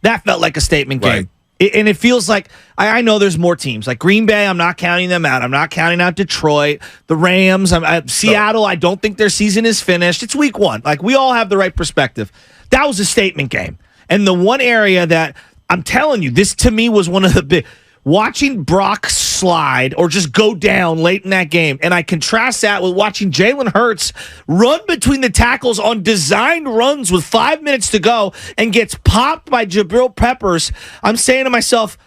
That felt like a statement Right. game. And it feels like, I know there's more teams. Like Green Bay, I'm not counting them out. I'm not counting out Detroit, the Rams, Seattle. I don't think their season is finished. It's week 1. Like, we all have the right perspective. That was a statement game. And the one area that I'm telling you, this to me was one of the big. Watching Brock slide or just go down late in that game, and I contrast that with watching Jalen Hurts run between the tackles on designed runs with 5 minutes to go and gets popped by Jabril Peppers. I'm saying to myself,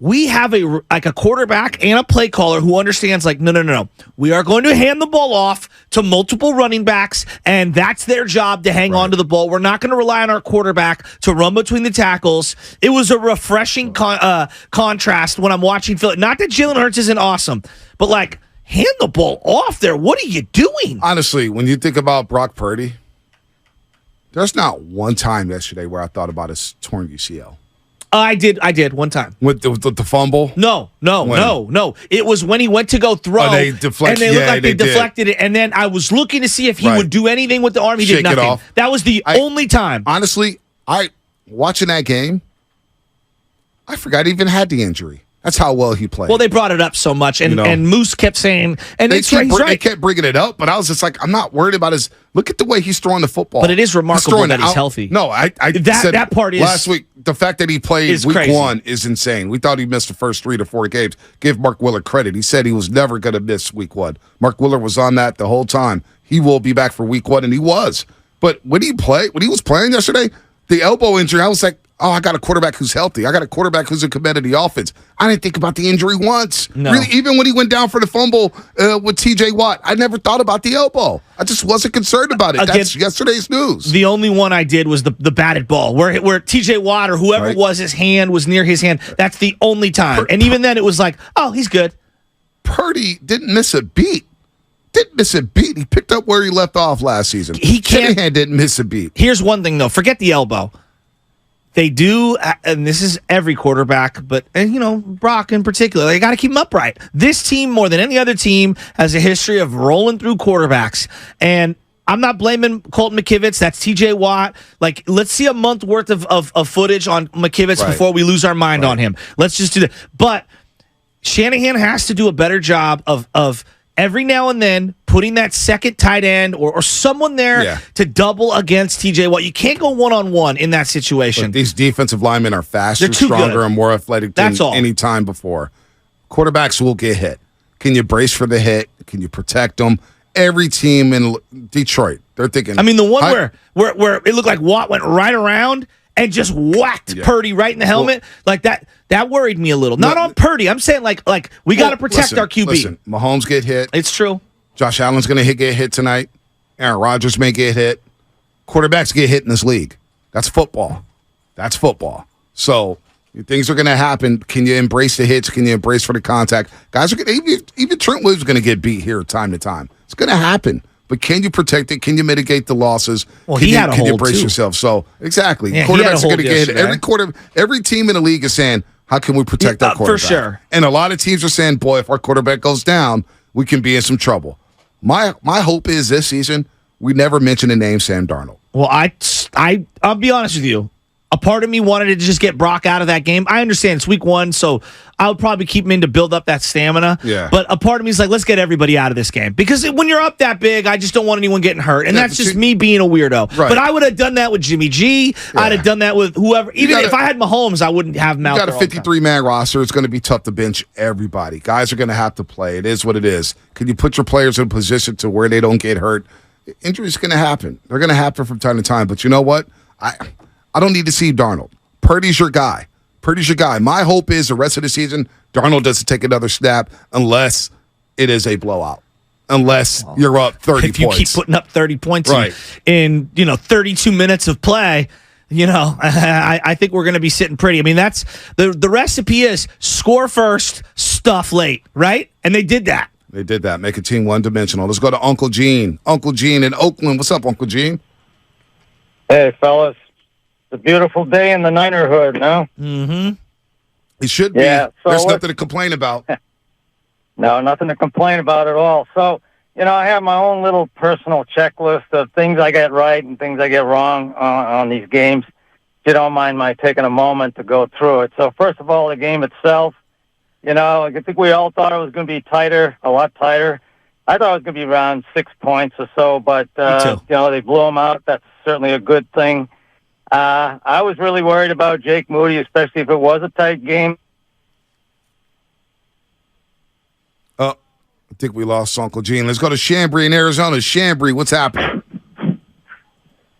we have a quarterback and a play caller who understands, like, no. We are going to hand the ball off to multiple running backs, and that's their job to hang on to the ball. We're not going to rely on our quarterback to run between the tackles. It was a refreshing contrast when I'm watching Philly. Not that Jalen Hurts isn't awesome, but, like, hand the ball off there. What are you doing? Honestly, when you think about Brock Purdy, there's not one time yesterday where I thought about his torn UCL. I did one time. With the fumble? No. It was when he went to go throw. Oh, they deflected. And they looked like they deflected it. And then I was looking to see if he would do anything with the arm. He did nothing. It off. That was the only time. Honestly, watching that game, I forgot he even had the injury. That's how well he played. Well, they brought it up so much, and Moose kept saying, and they kept bringing it up, but I was just like, I'm not worried about his. Look at the way he's throwing the football. But it is remarkable that he's healthy. No, I said that part is last week. The fact that he played week crazy. 1 is insane. We thought he missed the first 3 to 4 games. Give Mark Willard credit. He said he was never going to miss week 1. Mark Willard was on that the whole time. He will be back for week 1, and he was. But when he was playing yesterday, the elbow injury, I was like, oh, I got a quarterback who's healthy. I got a quarterback who's a committed to the offense. I didn't think about the injury once. No. Really, even when he went down for the fumble with T.J. Watt, I never thought about the elbow. I just wasn't concerned about it. That's yesterday's news. The only one I did was the batted ball, where T.J. Watt or whoever it was, his hand was near his hand. That's the only time. And even then, it was like, oh, he's good. Purdy didn't miss a beat. He picked up where he left off last season. Shanahan didn't miss a beat. Here's one thing, though. Forget the elbow. They do, and this is every quarterback, but Brock in particular, they got to keep him upright. This team, more than any other team, has a history of rolling through quarterbacks. And I'm not blaming Colton McKivitz. That's T.J. Watt. Like, let's see a month worth of footage on McKivitz before we lose our mind on him. Let's just do that. But Shanahan has to do a better job of every now and then putting that second tight end or someone there to double against TJ Watt. You can't go one-on-one in that situation. But these defensive linemen are faster, stronger, and more athletic than any time before. Quarterbacks will get hit. Can you brace for the hit? Can you protect them? Every team in Detroit, they're thinking. I mean, the one where it looked like Watt went right around and just whacked Purdy right in the helmet, like that worried me a little. Not on Purdy. I'm saying like we got to protect our QB. Listen, Mahomes get hit. It's true. Josh Allen's going to get hit tonight. Aaron Rodgers may get hit. Quarterbacks get hit in this league. That's football. So things are going to happen. Can you embrace the hits? Can you embrace for the contact? Guys are going to even Trent Williams is going to get beat here time to time. It's going to happen. But can you protect it? Can you mitigate the losses? Well, can you brace yourself? So exactly, quarterbacks are going to get hit. Every team in the league is saying, "How can we protect our quarterback?" For sure. And a lot of teams are saying, "Boy, if our quarterback goes down, we can be in some trouble." My hope is this season we never mention the name Sam Darnold. Well, I'll be honest with you. A part of me wanted to just get Brock out of that game. I understand it's week 1, so I would probably keep him in to build up that stamina. Yeah. But a part of me is like, let's get everybody out of this game. Because when you're up that big, I just don't want anyone getting hurt. And that's just me being a weirdo. Right. But I would have done that with Jimmy G. Yeah. I'd have done that with whoever. Even if I had Mahomes, I wouldn't have him out. You got a 53-man roster. It's going to be tough to bench everybody. Guys are going to have to play. It is what it is. Can you put your players in a position to where they don't get hurt? Injuries are going to happen. They're going to happen from time to time. But you know what? I don't need to see Darnold. Purdy's your guy. My hope is the rest of the season, Darnold doesn't take another snap unless it is a blowout. Unless you're up 30 points. If you keep putting up 30 points in 32 minutes of play, I think we're going to be sitting pretty. I mean, that's the recipe is score first, stuff late, right? And they did that. Make a team one-dimensional. Let's go to Uncle Gene. Uncle Gene in Oakland. What's up, Uncle Gene? Hey, fellas. It's a beautiful day in the Ninerhood, no? Mm-hmm. It should be. Yeah, so there's nothing to complain about. No, nothing to complain about at all. So, I have my own little personal checklist of things I get right and things I get wrong on these games. you don't mind my taking a moment to go through it. So first of all, the game itself, I think we all thought it was going to be tighter, a lot tighter. I thought it was going to be around 6 points or so, but, they blew them out. That's certainly a good thing. I was really worried about Jake Moody, especially if it was a tight game. I think we lost Uncle Gene. Let's go to Chambry in Arizona. Chambry, what's happening?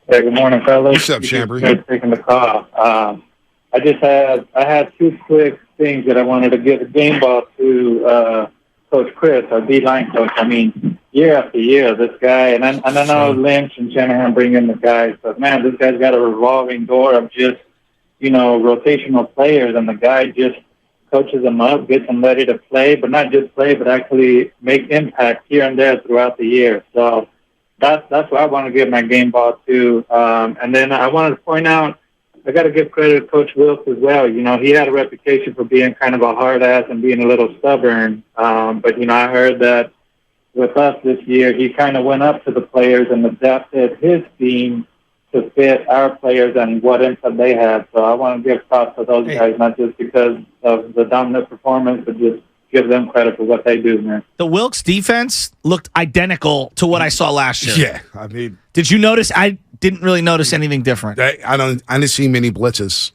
Hey, good morning, fellas. What's up, Chambry? Thanks for taking the call. I had two quick things that I wanted to give a game ball to Coach Chris, our D-line coach. I mean, year after year, this guy, and I know Lynch and Shanahan bring in the guys, but, man, this guy's got a revolving door of just, rotational players, and the guy just coaches them up, gets them ready to play, but not just play, but actually make impact here and there throughout the year. So that's what I want to give my game ball to. And then I wanted to point out, I got to give credit to Coach Wilkes as well. He had a reputation for being kind of a hard ass and being a little stubborn. But I heard that with us this year, he kind of went up to the players and adapted his team to fit our players and what input they had. So I want to give props to those guys, not just because of the dominant performance, but just give them credit for what they do, man. The Wilkes defense looked identical to what I saw last year. Yeah, I mean, did you notice? I didn't really notice anything different. I didn't see many blitzes.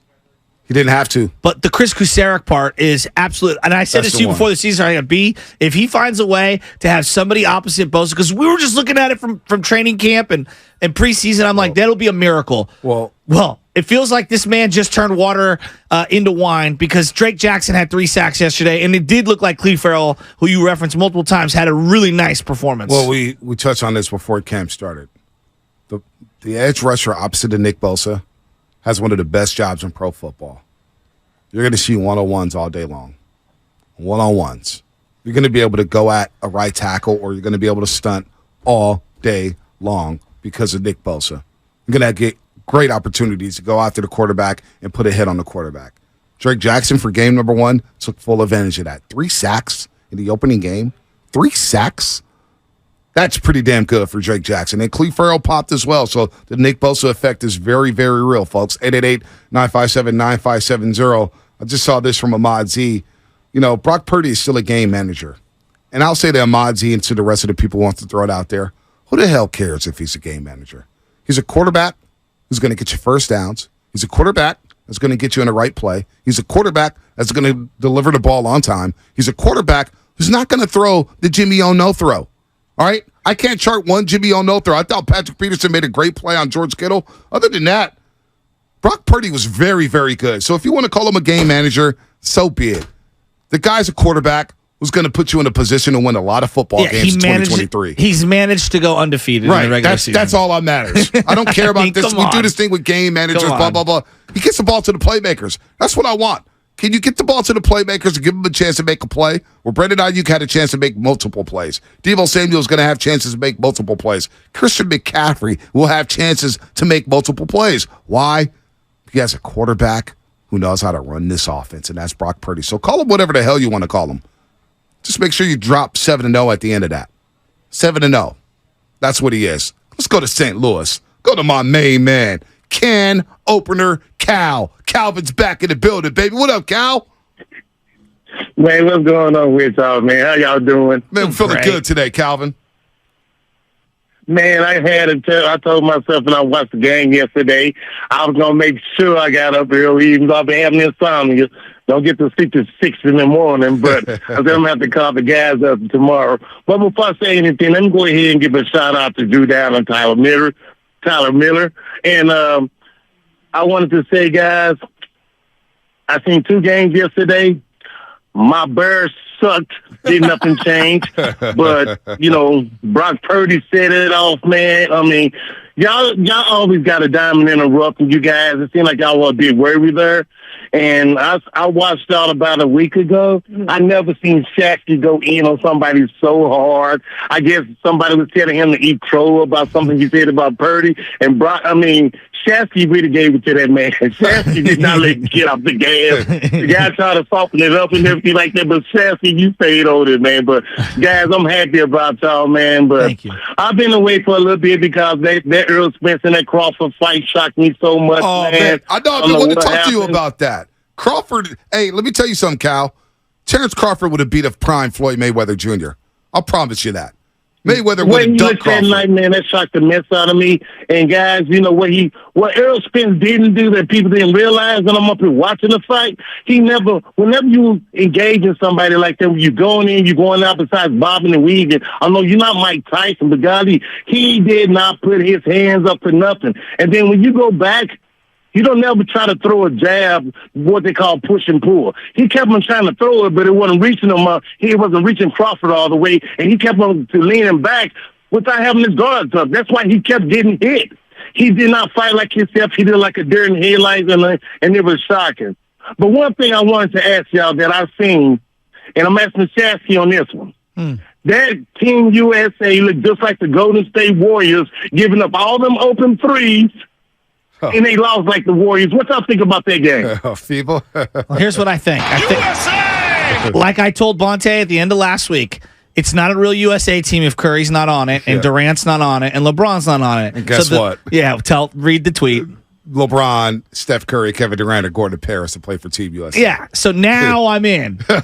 He didn't have to. But the Chris Kusarek part is absolute. And I said this to you before the season. I got B. If he finds a way to have somebody opposite Bosa, because we were just looking at it from training camp and preseason, I'm like, that'll be a miracle. Well, it feels like this man just turned water into wine, because Drake Jackson had 3 sacks yesterday, and it did look like Cleve Farrell, who you referenced multiple times, had a really nice performance. Well, we touched on this before camp started. The edge rusher opposite of Nick Bosa has one of the best jobs in pro football. You're going to see one-on-ones all day long. One-on-ones. You're going to be able to go at a right tackle, or you're going to be able to stunt all day long because of Nick Bosa. You're going to get great opportunities to go after the quarterback and put a hit on the quarterback. Drake Jackson, for game number 1, took full advantage of that. 3 sacks in the opening game. 3 sacks? That's pretty damn good for Drake Jackson. And Cleve Farrell popped as well, so the Nick Bosa effect is very, very real, folks. 888-957-9570. I just saw this from Ahmad Z. Brock Purdy is still a game manager. And I'll say to Ahmad Z and to the rest of the people who want to throw it out there, who the hell cares if he's a game manager? He's a quarterback who's going to get you first downs. He's a quarterback that's going to get you in the right play. He's a quarterback that's going to deliver the ball on time. He's a quarterback who's not going to throw the Jimmy O no throw. All right? I can't chart one Jimmy O no throw. I thought Patrick Peterson made a great play on George Kittle. Other than that, Brock Purdy was very, very good. So if you want to call him a game manager, so be it. The guy's a quarterback who's going to put you in a position to win a lot of football games in 2023. He's managed to go undefeated in the regular season. That's all that matters. I don't care about this. We do this thing with game managers, blah, blah, blah. He gets the ball to the playmakers. That's what I want. Can you get the ball to the playmakers and give them a chance to make a play? Well, Brandon Ayuk had a chance to make multiple plays. Deebo Samuel's going to have chances to make multiple plays. Christian McCaffrey will have chances to make multiple plays. Why? He has a quarterback who knows how to run this offense, and that's Brock Purdy. So call him whatever the hell you want to call him. Just make sure you drop 7-0 at the end of that. 7-0. That's what he is. Let's go to St. Louis. Go to my main man, can opener Cal. Calvin's back in the building, baby. What up, Cal? Man, what's going on with y'all, man? How y'all doing? Man, I'm feeling good today, Calvin. Man, I told myself when I watched the game yesterday, I was going to make sure I got up early, even though I've been having insomnia. Don't get to sleep till 6 in the morning, but I'm going to have to call the guys up tomorrow. But before I say anything, let me go ahead and give a shout-out to Drew Down and Tyler Miller. And I wanted to say, guys, I seen 2 games yesterday. My Bears sucked. Did nothing change. But, Brock Purdy set it off, man. I mean, y'all always got a diamond in the rough, and you guys, it seemed like y'all were a bit worried there. And I watched y'all about a week ago. I never seen Shasky go in on somebody so hard. I guess somebody was telling him to eat crow about something he said about Purdy. And Shasky really gave it to that man. Shasky did not let him get off the gas. The guy tried to soften it up and everything like that, but Shasky, you stayed on it, man. But, guys, I'm happy about y'all, man. But Thank you. I've been away for a little bit because that Earl Spence and that Crawford fight shocked me so much. Oh, man. I know. I've been wanting to talk to you about that. Crawford, hey, let me tell you something, Cal. Terrence Crawford would have beat up prime Floyd Mayweather Jr. I'll promise you that. Mayweather would have dunked Crawford. Night, man, that shocked the mess out of me. And guys, you know what Errol Spence didn't do that people didn't realize when I'm up here watching the fight. Whenever you engage in somebody like that, when you're going out besides bobbing and weaving. I know you're not Mike Tyson, but God, he did not put his hands up for nothing. And then when you go back, you don't never try to throw a jab, what they call push and pull. He kept on trying to throw it, but it wasn't reaching him. He wasn't reaching Crawford all the way, and he kept on leaning back without having his guards up. That's why he kept getting hit. He did not fight like himself. He did like a deer in headlights, and it was shocking. But one thing I wanted to ask y'all that I've seen, and I'm asking Shasky on this one. That Team USA looked just like the Golden State Warriors, giving up all them open threes, and they lost like the Warriors. What y'all think about that game? Feeble. Well, here's what I think. USA! Like I told Bonte at the end of last week, it's not a real USA team if Curry's not on it, and Durant's not on it, and LeBron's not on it. And guess what? Yeah, read the tweet. LeBron, Steph Curry, Kevin Durant are going to Paris to play for Team USA. Yeah, so now I'm in. All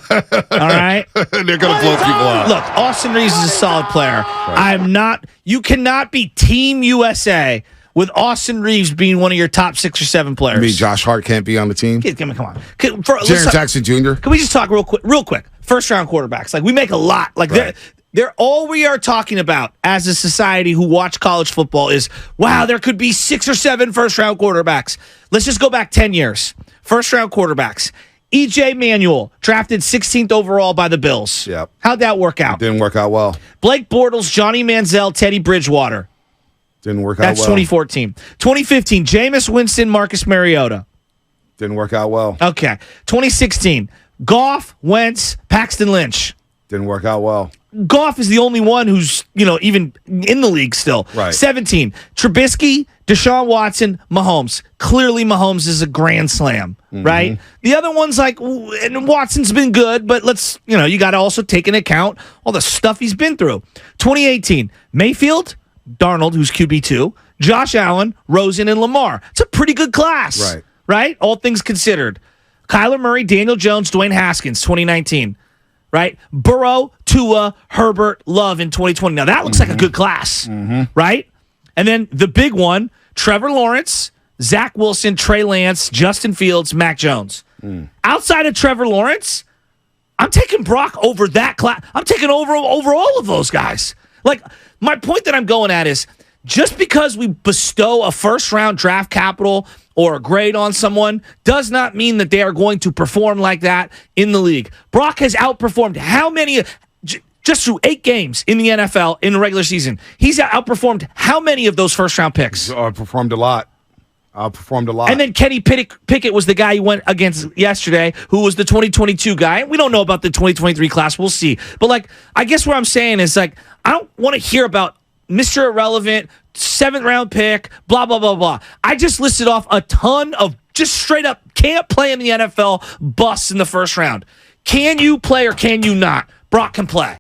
right? They're going to blow people out. Look, Austin Reeves is a solid player. Right. You cannot be Team USA with Austin Reeves being one of your top 6 or 7 players. You mean Josh Hart can't be on the team? Come on. Jaren Jackson Jr.? Can we just talk real quick? First-round quarterbacks. Like, we make a lot. Like, they're all we are talking about as a society who watch college football is, wow, there could be 6 or 7 first-round quarterbacks. Let's just go back 10 years. First-round quarterbacks. E.J. Manuel, drafted 16th overall by the Bills. Yep. How'd that work out? It didn't work out well. Blake Bortles, Johnny Manziel, Teddy Bridgewater. Didn't work out well. That's 2014. 2015, Jameis Winston, Marcus Mariota. Didn't work out well. Okay. 2016, Goff, Wentz, Paxton Lynch. Didn't work out well. Goff is the only one who's, even in the league still. Right. 17, Trubisky, Deshaun Watson, Mahomes. Clearly Mahomes is a grand slam, right? The other one's and Watson's been good, but you got to also take into account all the stuff he's been through. 2018, Mayfield, Darnold, who's QB2, Josh Allen, Rosen, and Lamar. It's a pretty good class. Right? All things considered. Kyler Murray, Daniel Jones, Dwayne Haskins, 2019. Right? Burrow, Tua, Herbert, Love in 2020. Now, that looks like a good class. Right? And then the big one, Trevor Lawrence, Zach Wilson, Trey Lance, Justin Fields, Mac Jones. Outside of Trevor Lawrence, I'm taking Brock over that class. I'm taking over all of those guys. Like, my point that I'm going at is just because we bestow a first-round draft capital or a grade on someone does not mean that they are going to perform like that in the league. Brock has outperformed how many, just through 8 games in the NFL in the regular season, he's outperformed how many of those first-round picks? Outperformed a lot. And then Kenny Pickett was the guy he went against yesterday, who was the 2022 guy. We don't know about the 2023 class. We'll see. But, I guess what I'm saying is, I don't want to hear about Mr. Irrelevant, 7th-round pick, blah, blah, blah, blah. I just listed off a ton of just straight-up can't play in the NFL busts in the first round. Can you play or can you not? Brock can play.